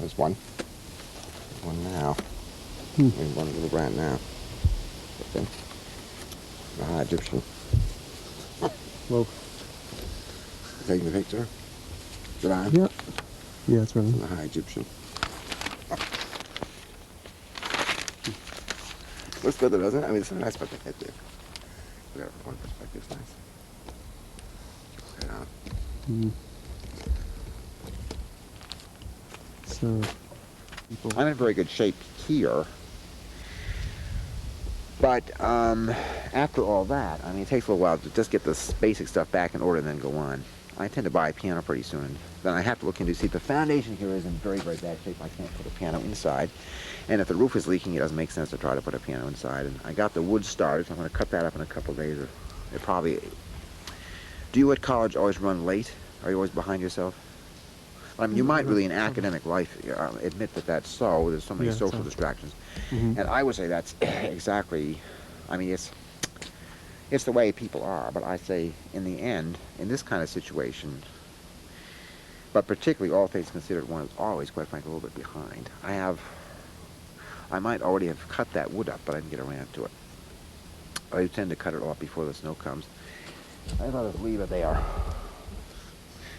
There's one. There's one now. There's one little rat now. Okay. The high Egyptian. Whoa. Taking the picture? Did I? Yeah. Yeah, it's running. The high Egyptian. Looks good though, doesn't it? I mean, it's a nice perspective head there. Look at it from one perspective, it's nice. Right on. So, I'm in very good shape here. But after all that, I mean, it takes a little while to just get this basic stuff back in order and then go on. I intend to buy a piano pretty soon, and then I have to look into, see, the foundation here is in very, very bad shape. I can't put a piano inside. And if the roof is leaking, it doesn't make sense to try to put a piano inside. And I got the wood started, so I'm going to cut that up in a couple of days. It probably... Do you at college always run late? Are you always behind yourself? I mean, you might really in academic life admit that that's so. There's so many social distractions. And I would say that's exactly, I mean, it's the way people are. But I say, in the end, in this kind of situation, but particularly all things considered, one is always, quite frankly, a little bit behind. I might already have cut that wood up, but I didn't get around to it. I tend to cut it off before the snow comes. I thought I'd leave it there.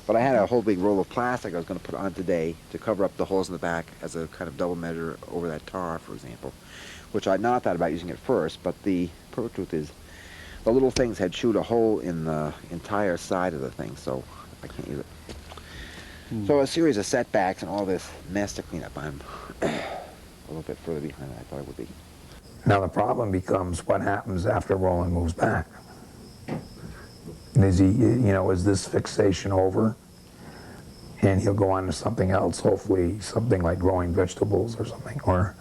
But I had a whole big roll of plastic I was going to put on today to cover up the holes in the back as a kind of double measure over that tar, for example, which I'd not thought about using at first, but the perfect truth is the little things had chewed a hole in the entire side of the thing, so I can't use it. So a series of setbacks and all this mess to clean up. I'm a little bit further behind than I thought I would be. Now the problem becomes what happens after Roland moves back. Is he, is this fixation over? And he'll go on to something else, hopefully something like growing vegetables or something, or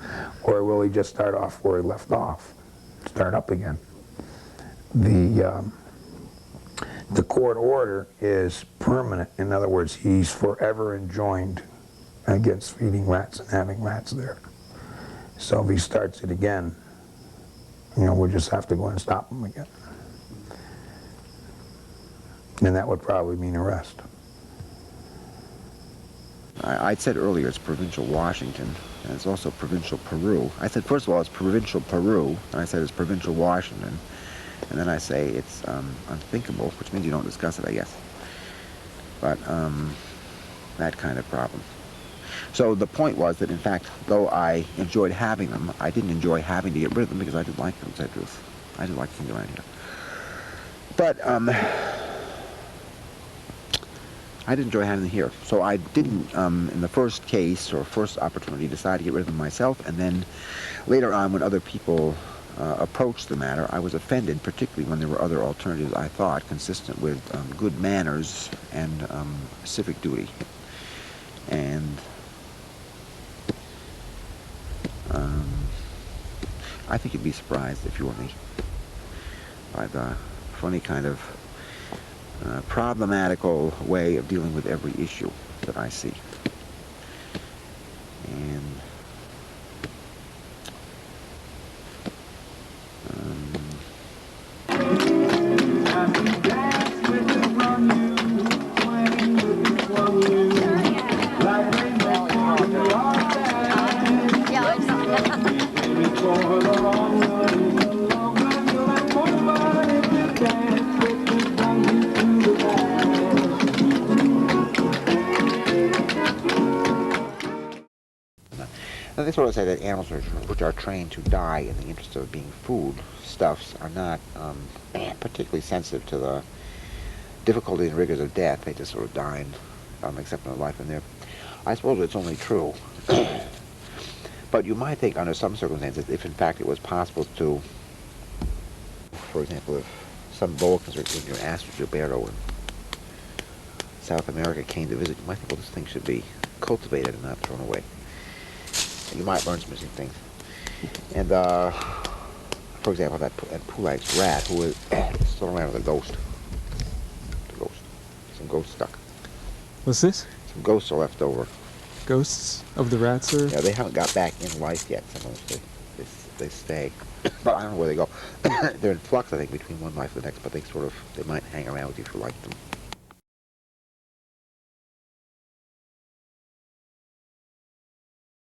will he just start off where he left off, start up again? The court order is permanent. In other words, he's forever enjoined against feeding rats and having rats there. So if he starts it again, we'll just have to go and stop him again. And that would probably mean arrest. I said earlier it's provincial Washington, and it's also provincial Peru. I said, first of all, it's provincial Peru, and I said it's provincial Washington. And then I say it's unthinkable, which means you don't discuss it, I guess. But that kind of problem. So the point was that, in fact, though I enjoyed having them, I didn't enjoy having to get rid of them because I didn't like them, to tell the truth. I didn't like things around here. But I didn't enjoy having them here. So I didn't, in the first case, or first opportunity, decide to get rid of them myself. And then later on, when other people approached the matter, I was offended, particularly when there were other alternatives, I thought, consistent with good manners and civic duty. And I think you'd be surprised, if you were me, by the funny kind of problematical way of dealing with every issue that I see. And they sort of say that animals which are trained to die in the interest of being food stuffs are not particularly sensitive to the difficulties and rigors of death. They just sort of die and accept no life in there. I suppose it's only true. But you might think under some circumstances, if in fact it was possible to, for example, if some boa constrictor in your Astro Gilberto in South America came to visit, you might think, well, this thing should be cultivated and not thrown away. You might learn some interesting things. And, for example, that Pulag's rat, who is still around with a ghost. Some ghosts stuck. What's this? Some ghosts are left over. Ghosts of the rats, or? Yeah, they haven't got back in life yet. Sometimes they stay. But I don't know where they go. They're in flux, I think, between one life and the next, but they might hang around with you if you like them.